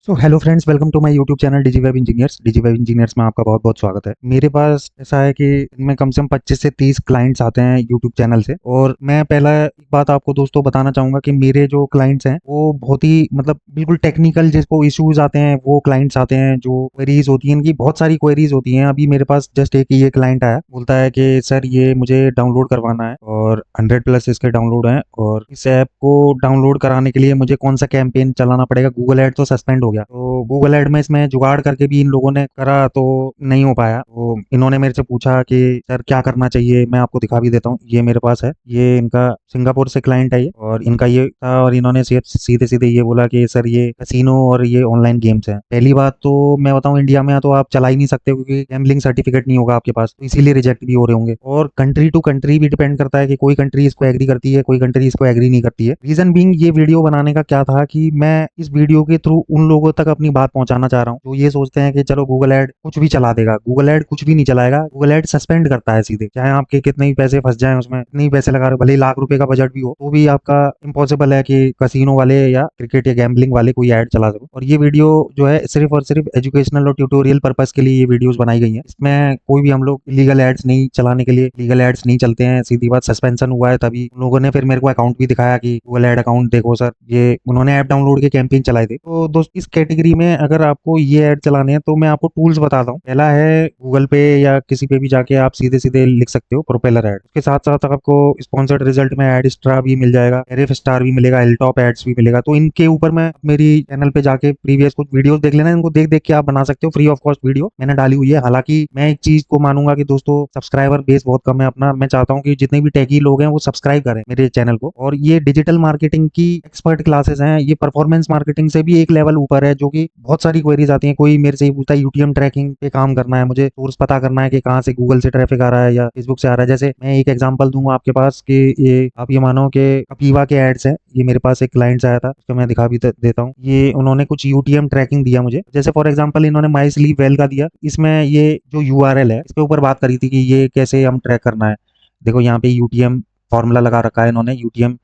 So hello friends, welcome to my YouTube channel Digiweb engineers. Digiweb engineers में आपका बहुत बहुत स्वागत है। मेरे पास ऐसा है कि इनमें कम से कम 25 से 30 क्लाइंट्स आते हैं यूट्यूब चैनल से। और मैं पहला एक बात आपको दोस्तों बताना चाहूँगा कि मेरे जो क्लाइंट्स हैं वो बहुत ही बिल्कुल टेक्निकल, जिसको इश्यूज आते हैं वो क्लाइंट्स आते हैं। जो क्वेरीज होती हैं, इनकी बहुत सारी क्वेरीज होती हैं। अभी मेरे पास जस्ट एक ये क्लाइंट आया, बोलता है कि सर ये मुझे डाउनलोड करवाना है और 100+ इसके डाउनलोड हैं, और इस ऐप को डाउनलोड कराने के लिए मुझे कौन सा कैंपेन चलाना पड़ेगा। गूगल ऐड तो सस्पेंड हो गया, तो गूगल ऐड में इसमें जुगाड़ करके भी इन लोगों ने करा तो नहीं हो पाया। तो इन्होंने मेरे से पूछा कि सर क्या करना चाहिए। मैं आपको दिखा भी देता हूँ, ये मेरे पास है। ये इनका सिंगापुर से क्लाइंट है ये, और इनका ये था। और इन्होंने सीधे सीधे ये बोला कि सर ये कैसीनो और ये ऑनलाइन गेम्स हैं। पहली बात तो मैं बताऊं, इंडिया में तो आप चला ही नहीं सकते क्योंकि गैम्बलिंग सर्टिफिकेट नहीं होगा आपके पास, तो इसीलिए रिजेक्ट भी हो रहे होंगे। और कंट्री टू कंट्री भी डिपेंड करता है कि कोई कंट्री इसको एग्री करती है, कोई कंट्री इसको एग्री नहीं करती है। रीजन बीइंग, ये वीडियो बनाने का क्या था कि मैं इस वीडियो के थ्रू उन लोगों तक अपनी बात पहुंचाना चाह रहा हूँ जो ये सोचते हैं कि चलो गूगल ऐड कुछ भी चला देगा। गूगल ऐड कुछ भी नहीं चलाएगा, गूगल ऐड सस्पेंड करता है सीधे। चाहे आपके कितने भी पैसे फंस जाएं उसमें, कितने ही पैसे लगा रहे हो, भले ही लाख रुपए का बजट भी हो, तो भी आपका इम्पॉसिबल है कि कसिनो वाले या क्रिकेट या गैम्बलिंग वाले कोई ऐड चला सको। और ये वीडियो जो है सिर्फ और सिर्फ एजुकेशनल और ट्यूटोरियल पर्पस के लिए ये वीडियोस बनाई गई हैं। इसमें कोई भी हम लोग इलीगल एड्स नहीं चलाने के लिए, इलीगल एड्स नहीं चलते हैं। सीधी बात, सस्पेंशन हुआ है तभी उन लोगों ने फिर मेरे को अकाउंट भी दिखाया कि गूगल ऐड अकाउंट देखो सर, ये उन्होंने ऐप डाउनलोड के कैंपेन चलाए थे। तो दोस्त, इस कैटेगरी में अगर आपको ये ऐड चलाने हैं तो मैं आपको टूल्स बताता हूँ। पहला है गूगल पे या किसी पे भी जाके आप सीधे सीधे लिख सकते हो प्रोपेलर ऐड। उसके साथ साथ आपको स्पॉन्सर्ड रिजल्ट में एड स्टार भी मिल जाएगा, एरफ स्टार भी मिलेगा, एलटॉप एड्स भी मिलेगा। तो इनके ऊपर मैं मेरी चैनल पे जाके प्रीवियस कुछ वीडियोस देख लेना, इनको देख देख के आप बना सकते हो। फ्री ऑफ कॉस्ट वीडियो मैंने डाली हुई है। हालांकि मैं एक चीज को मानूंगा कि दोस्तों, सब्सक्राइबर बेस बहुत कम है अपना। मैं चाहता हूँ कि जितने भी टेकी लोग हैं वो सब्सक्राइब करें मेरे चैनल को। और ये डिजिटल मार्केटिंग की एक्सपर्ट क्लासेस हैं, ये परफॉर्मेंस मार्केटिंग से भी एक लेवल ऊपर है। जो कि बहुत सारी क्वेरीज आती हैं, कोई मेरे से ही पूछता है यूटीएम ट्रैकिंग पे काम करना है, मुझे सोर्स पता करना है कि कहाँ से गूगल से ट्रैफिक आ रहा है या फेसबुक से आ रहा है। जैसे मैं एक एग्जांपल दूंगा आपके पास कि ये आप ये मानो कि कपीवा के एड्स हैं। ये मेरे पास एक क्लाइंट आया था, उसको मैं दिखा भी देता हूँ। ये उन्होंने कुछ यूटीएम ट्रैकिंग दिया मुझे। जैसे फॉर एग्जांपल इन्होंने माई स्लीप वेल का दिया। इसमें ये जो यूआरएल है इसके ऊपर बात करी थी कि ये कैसे हम ट्रैक करना है। देखो यहाँ पे यूटीएम फॉर्मूला लगा रखा है इन्होंने, UTM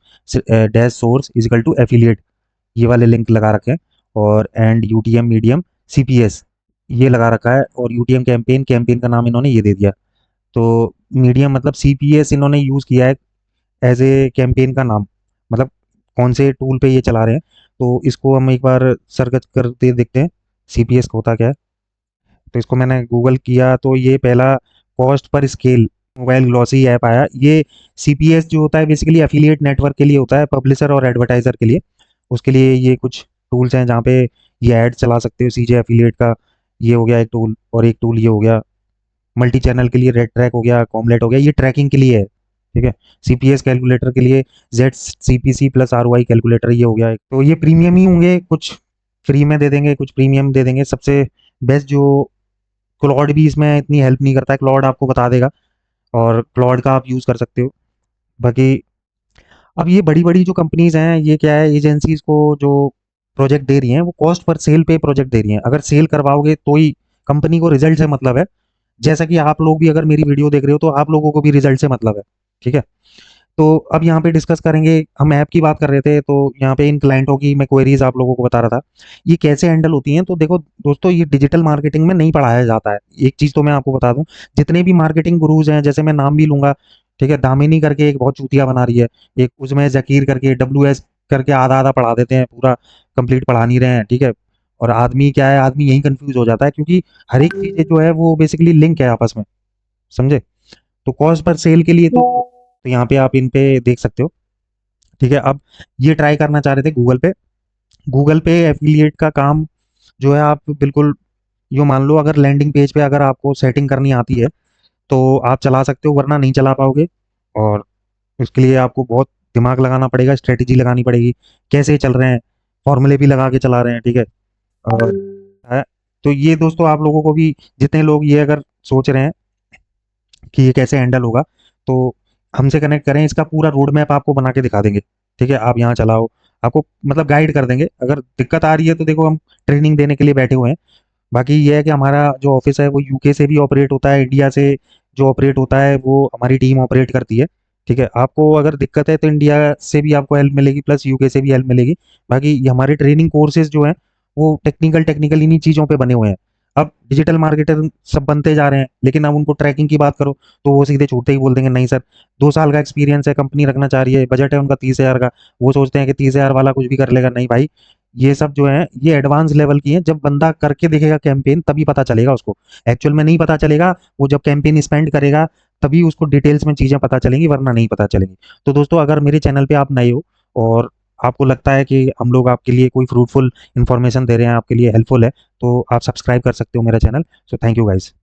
dash source is equal to affiliate, ये वाले लिंक लगा रखे हैं। और एंड यूटीएम मीडियम सीपीएस ये लगा रखा है। और यूटीएम कैंपेन, कैंपेन का नाम इन्होंने ये दे दिया। तो मीडियम मतलब सीपीएस इन्होंने यूज किया है एज ए कैंपेन का नाम, मतलब कौन से टूल पे ये चला रहे हैं। तो इसको हम एक बार सर्च करते देखते हैं सीपीएस का होता क्या है। तो इसको मैंने गूगल किया तो ये पहला cost per scale mobile glossy app आया। ये सीपीएस जो होता है बेसिकली एफिलिएट नेटवर्क के लिए होता है, पब्लिशर और एडवर्टाइजर के लिए। उसके लिए ये कुछ टूल्स हैं जहाँ पे ये ऐड चला सकते हो। सीजे एफिलिएट का ये हो गया एक टूल, और एक टूल ये हो गया मल्टी चैनल के लिए रेड ट्रैक हो गया, कॉमलेट हो गया, ये ट्रैकिंग के लिए है। ठीक है। सीपीएस कैलकुलेटर के लिए Z CPC plus ROI calculator ये हो गया एक। तो ये प्रीमियम ही होंगे, कुछ फ्री में दे देंगे, कुछ प्रीमियम दे देंगे। सबसे बेस्ट जो क्लॉड भी इसमें इतनी हेल्प नहीं करता है, क्लॉड आपको बता देगा और क्लॉड का आप यूज कर सकते हो। बाकी अब ये बड़ी बड़ी जो कंपनीज हैं, ये क्या है, एजेंसीज को जो प्रोजेक्ट दे रही हैं वो कॉस्ट पर सेल पे प्रोजेक्ट दे रही हैं। अगर सेल करवाओगे तो ही कंपनी को रिजल्ट से मतलब है। जैसा कि आप लोग भी अगर मेरी वीडियो देख रहे हो तो आप लोगों को भी रिजल्ट से मतलब है। ठीक है। तो अब यहाँ पे डिस्कस करेंगे, हम ऐप की बात कर रहे थे तो यहाँ पे इन क्लाइंटों की मैं क्वेरीज आप लोगों को बता रहा था, ये कैसे हैंडल होती हैं। तो देखो दोस्तों, ये डिजिटल मार्केटिंग में नहीं पढ़ाया जाता है। एक चीज तो मैं आपको बता दूं, जितने भी मार्केटिंग गुरुज हैं, जैसे मैं नाम भी लूंगा, ठीक है, दामिनी करके एक बहुत चूतिया बना रही है, एक उसमें जकीर करके डब्ल्यू एस करके आधा आधा पढ़ा देते हैं, पूरा कंप्लीट पढ़ा नहीं रहे हैं। ठीक है। और आदमी क्या है, आदमी यही कंफ्यूज हो जाता है क्योंकि हर एक चीज जो है वो बेसिकली लिंक है आपस में, समझे। तो कॉस्ट पर सेल के लिए तो यहाँ पे आप इन पे देख सकते हो। ठीक है। अब ये ट्राई करना चाह रहे थे गूगल पे। गूगल पे एफिलिएट का काम जो है, आप बिल्कुल यो मान लो, अगर लैंडिंग पेज पे अगर आपको सेटिंग करनी आती है तो आप चला सकते हो, वरना नहीं चला पाओगे। और उसके लिए आपको बहुत दिमाग लगाना पड़ेगा, स्ट्रेटेजी लगानी पड़ेगी, कैसे चल रहे हैं, फॉर्मूले भी लगा के चला रहे हैं। ठीक है। और है, तो ये दोस्तों आप लोगों को भी, जितने लोग ये अगर सोच रहे हैं कि ये कैसे हैंडल होगा, तो हमसे कनेक्ट करें, इसका पूरा रोड मैप आपको बना के दिखा देंगे। ठीक है। आप यहाँ चलाओ, आपको मतलब गाइड कर देंगे। अगर दिक्कत आ रही है तो देखो, हम ट्रेनिंग देने के लिए बैठे हुए हैं। बाकी ये है कि हमारा जो ऑफिस है वो यूके से भी ऑपरेट होता है, इंडिया से जो ऑपरेट होता है वो हमारी टीम ऑपरेट करती है। ठीक है। आपको अगर दिक्कत है तो इंडिया से भी आपको हेल्प मिलेगी, प्लस यूके से भी हेल्प मिलेगी। बाकी ये हमारे ट्रेनिंग कोर्सेज जो हैं वो टेक्निकल इन्हीं चीज़ों पे बने हुए हैं। अब डिजिटल मार्केटर सब बनते जा रहे हैं, लेकिन अब उनको ट्रैकिंग की बात करो तो वो सीधे छूटते ही बोल देंगे नहीं सर, 2 साल का एक्सपीरियंस है, कंपनी रखना चाह रही है, बजट है उनका 30,000 का, वो सोचते हैं कि 30,000 वाला कुछ भी कर लेगा। नहीं भाई, ये सब जो है ये एडवांस लेवल की है। जब बंदा करके देखेगा कैंपेन तभी पता चलेगा उसको, एक्चुअल में नहीं पता चलेगा। वो जब कैंपेन स्पेंड करेगा तभी उसको डिटेल्स में चीज़ें पता चलेंगी, वरना नहीं पता चलेंगी। तो दोस्तों, अगर मेरे चैनल पे आप नए हो और आपको लगता है कि हम लोग आपके लिए कोई फ्रूटफुल इन्फॉर्मेशन दे रहे हैं, आपके लिए हेल्पफुल है, तो आप सब्सक्राइब कर सकते हो मेरा channel. So thank you guys.